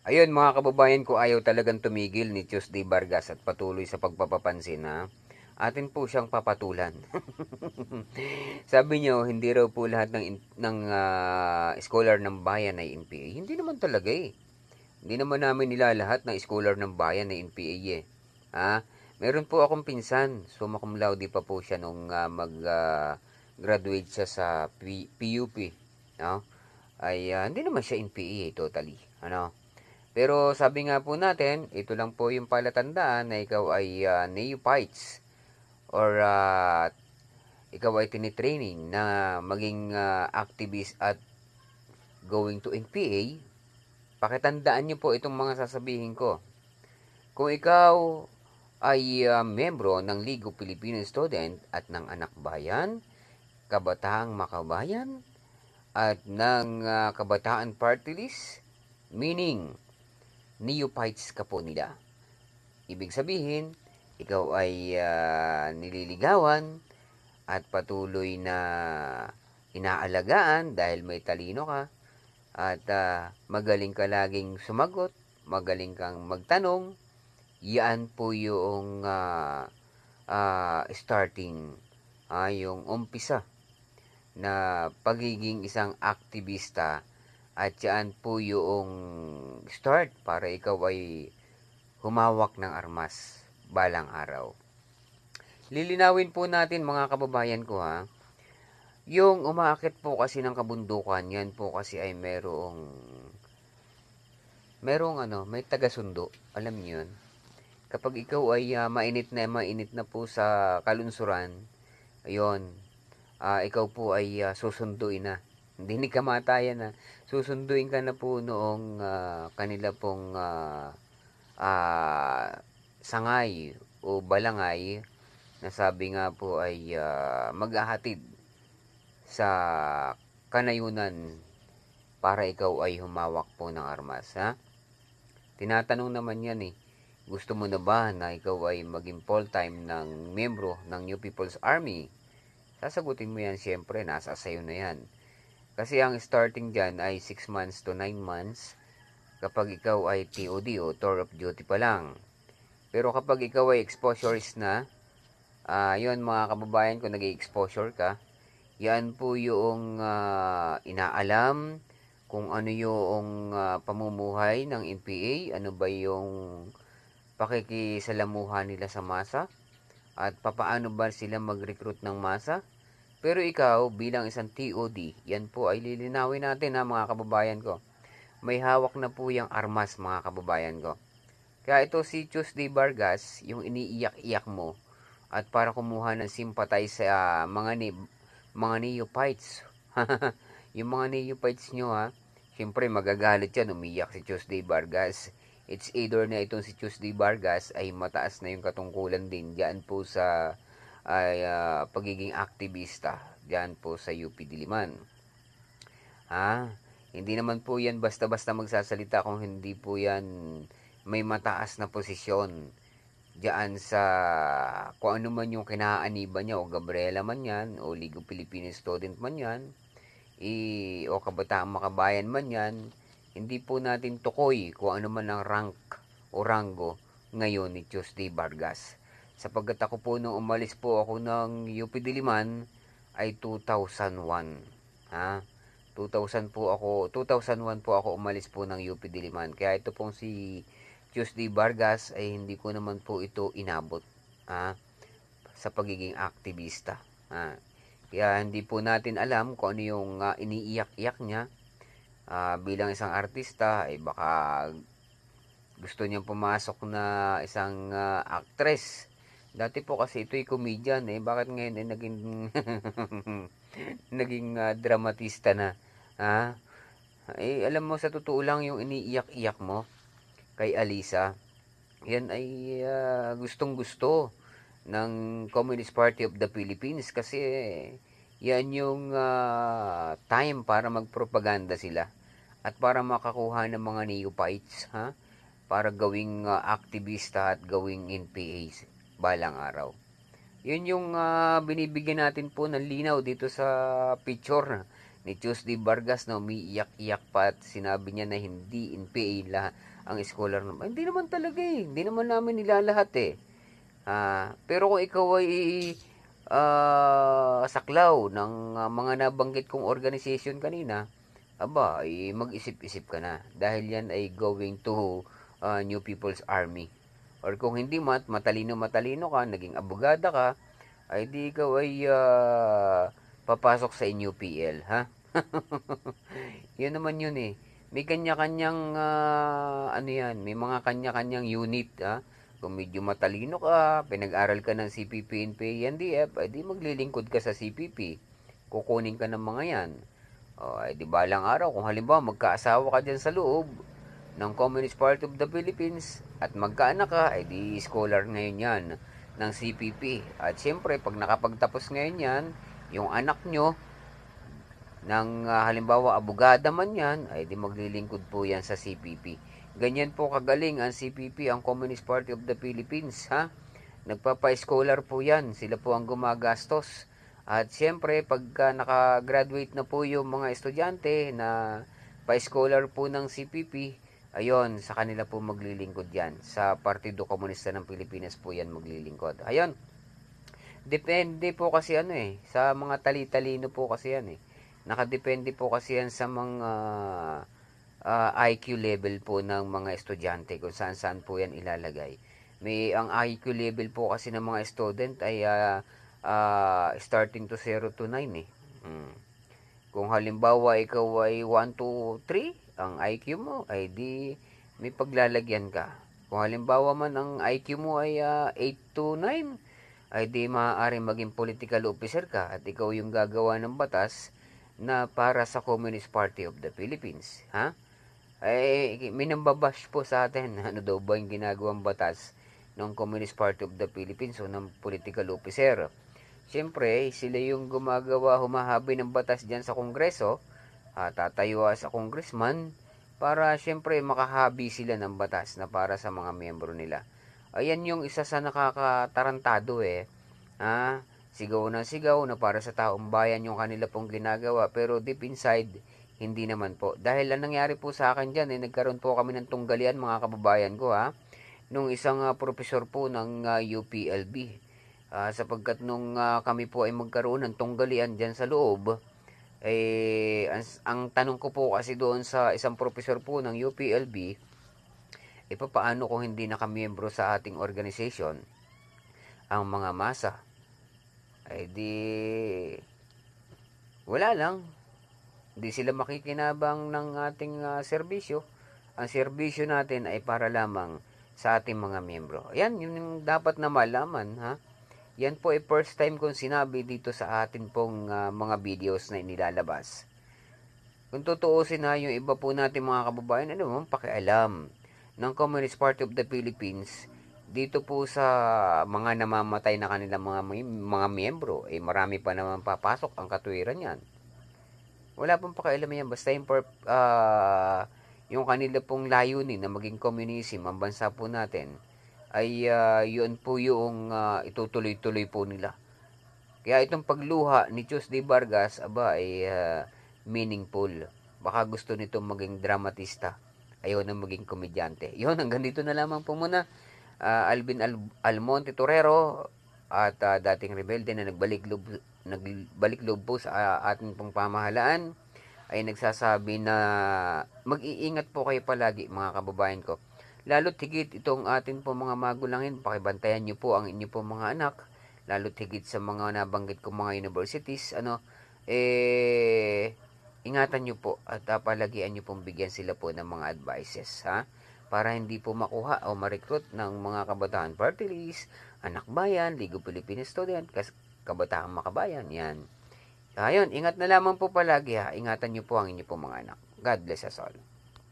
Ayun mga kababayan ko, ayaw talagang tumigil ni Tuesday Vargas at patuloy sa pagpapapansin na atin po siyang papatulan. Sabi niyo, hindi raw po lahat ng scholar ng bayan ay NPA. Hindi naman talaga eh. Hindi naman namin nilalahat ng scholar ng bayan ay NPA eh. Ha? Meron po akong pinsan, summa cum laude pa po siya nung graduate siya sa PUP. No? Hindi naman siya NPA eh, totally. Ano? Pero sabi nga po natin, ito lang po yung palatandaan na ikaw ay neophytes or ikaw ay tinitraining na maging activist at going to NPA. Pakitandaan niyo po itong mga sasabihin ko. Kung ikaw ay membro ng League of Filipino Student at ng Anak Bayan, Kabataang Makabayan, at ng Kabataan Party List, meaning neophytes ka po nila. Ibig sabihin, ikaw ay nililigawan at patuloy na inaalagaan dahil may talino ka at magaling ka laging sumagot, magaling kang magtanong. Yan po yung starting, yung umpisa na pagiging isang aktivista, at yan po yung start para ikaw ay humawak ng armas balang araw. Lilinawin po natin mga kababayan ko ha, yung umaakit po kasi ng kabundukan, yan po kasi ay may taga-sundo. Alam niyo yun? Kapag ikaw ay mainit na po sa kalunsuran, ayun, ikaw po ay susunduin na. Hindi ni kamatayan na. Susunduin ka na po noong kanila pong ah, sangay o balangay na sabi nga po ay maghahatid sa kanayunan para ikaw ay humawak po ng armas. Ha? Tinatanong naman yan eh. Gusto mo na ba na ikaw ay maging full-time ng miyembro ng New People's Army? Sasagutin mo yan siyempre, nasa sayo na yan. Kasi ang starting dyan ay 6 months to 9 months kapag ikaw ay TOD o Tour of Duty pa lang. Pero kapag ikaw ay exposurist na, yun mga kababayan ko, nag-exposure ka, yan po yung inaalam kung ano yung pamumuhay ng NPA, ano ba yung pakikisalamuha nila sa masa, at papaano ba sila mag-recruit ng masa. Pero ikaw, bilang isang TOD, yan po ay lilinawin natin ha mga kababayan ko. May hawak na po yung armas mga kababayan ko. Kaya ito si Tuesday Vargas, yung iniiyak-iyak mo, at para kumuha ng sympathize sa mga neophytes. Yung mga neophytes nyo ha, siyempre magagalit yan, umiyak si Tuesday Vargas. It's either na itong si Tuesday Vargas ay mataas na yung katungkulan din diyan po sa pagiging aktivista diyan po sa UP Diliman. Hindi naman po yan basta-basta magsasalita kung hindi po yan may mataas na posisyon diyan sa kung ano man yung kinaaniba niya, o Gabriela man yan, o League of Filipino Student man yan, o Kabataang Makabayan man yan. Hindi po natin tukoy kung ano man ang rank o ranggo ngayon ni Tuesday Vargas. Sapagkat ako po nung umalis po ako ng UP Diliman ay 2001. Ha? 2001 po ako umalis po ng UP Diliman. Kaya ito pong si Tuesday Vargas ay hindi ko naman po ito inabot sa pagiging aktivista. Kaya hindi po natin alam kung ano yung iniiyak-iyak niya. Bilang isang artista, baka gusto niyang pumasok na isang actress. Dati po kasi ito'y comedian Bakit ngayon naging naging dramatista na? Alam mo, sa totoo lang yung iniiyak-iyak mo kay Alisa, yan ay gustong-gusto ng Communist Party of the Philippines kasi yan yung time para magpropaganda sila at para makakuha ng mga neophytes para gawing aktivista at gawing NPA balang araw. Yun yung binibigyan natin po ng linaw dito sa picture ni Tuesday Vargas na umiiyak-iyak pa at sinabi niya na hindi NPA ang scholar naman. Hindi naman talaga eh. Hindi naman namin nilalahat eh. Pero kung ikaw ay saklaw ng mga nabanggit kong organization kanina, ay mag-isip-isip ka na. Dahil yan ay going to New People's Army. Or kung hindi matalino ka, naging abogada ka, ay di ikaw ay papasok sa NUPL, ha? Yun naman yun eh. May kanya-kanyang, may mga kanya-kanyang unit, ha? Kung medyo matalino ka, pinag-aral ka ng CPP, NPA, NDF, ay di maglilingkod ka sa CPP. Kukunin ka ng mga yan. Ay di balang araw, kung halimbawa magkaasawa ka dyan sa loob ng Communist Party of the Philippines at magkaanak ka, ay di scholar ngayon yan ng CPP. At siyempre, pag nakapagtapos ngayon yan, yung anak nyo, ng halimbawa abogada man yan, ay di maglilingkod po yan sa CPP. Ganyan po kagaling ang CPP, ang Communist Party of the Philippines, ha? Nagpapa-scholar po yan, sila po ang gumagastos. At siyempre, pagka nakagraduate na po yung mga estudyante na pa-scholar po ng CPP, ayun, sa kanila po maglilingkod yan. Sa Partido Komunista ng Pilipinas po yan maglilingkod. Ayun, depende po kasi sa mga tali-talino po kasi yan eh. Nakadepende po kasi yan sa mga IQ level po ng mga estudyante kung saan-saan po yan ilalagay. Ang IQ level po kasi ng mga student ay starting to 0 to 9 eh. Kung halimbawa ikaw ay 1 to 3, ang IQ mo ay di may paglalagyan ka. Kung halimbawa man ang IQ mo ay 8 to 9, ay di maaaring maging political officer ka at ikaw yung gagawa ng batas na para sa Communist Party of the Philippines. Ha? May nambabash po sa atin. Ano daw ba yung ginagawang batas ng Communist Party of the Philippines o ng political officer? Siyempre, sila yung humahabi ng batas dyan sa Kongreso, tatayo sa congressman, para siyempre makahabi sila ng batas na para sa mga miyembro nila. Ayan yung isa sa nakakatarantado eh. Sigaw na para sa taong bayan yung kanila pong ginagawa, pero deep inside, hindi naman po. Dahil ang nangyari po sa akin dyan, nagkaroon po kami ng tunggalian mga kababayan ko nung isang profesor po ng UPLB. Sapagkat nung kami po ay magkaroon ng tunggalian dyan sa loob, ang tanong ko po kasi doon sa isang profesor po ng UPLB, paano kung hindi nakamiyembro sa ating organization ang mga masa? Wala lang. Hindi sila makikinabang ng ating serbisyo. Ang serbisyo natin ay para lamang sa ating mga miyembro. Yan, yun yung dapat na malaman, ha? Yan po ay first time kong sinabi dito sa atin pong mga videos na inilalabas. Kung tutuusin yung iba po natin mga kababayan, pakialam ng Communist Party of the Philippines dito po sa mga namamatay na kanilang mga miyembro, marami pa naman papasok ang katuwiran yan. Wala pong pakialam yan, basta yung kanila pong layunin na maging communism ang bansa po natin, ay yun po yung itutuloy-tuloy po nila. Kaya itong pagluha ni Tuesday Vargas, ay meaningful. Baka gusto nitong maging dramatista, ayaw na maging komedyante. Yun, hanggang dito na lamang po muna. Alvin Almonte Torero at dating rebelde na nagbalik loob po sa ating pong pamahalaan ay nagsasabi na mag-iingat po kayo palagi mga kababayan ko. Lalo't higit itong atin po mga magulangin, pakibantayan nyo po ang inyo po mga anak, lalo't higit sa mga nabanggit ko mga universities, ingatan nyo po at palagian nyo pong bigyan sila po ng mga advices, ha? Para hindi po makuha o ma-recruit ng mga kabataan party list, anak bayan, Ligo Pilipinas Student, kabataan makabayan, yan. Ayun, ingat na lamang po palagi ha. Ingatan nyo po ang inyo po mga anak. God bless us all.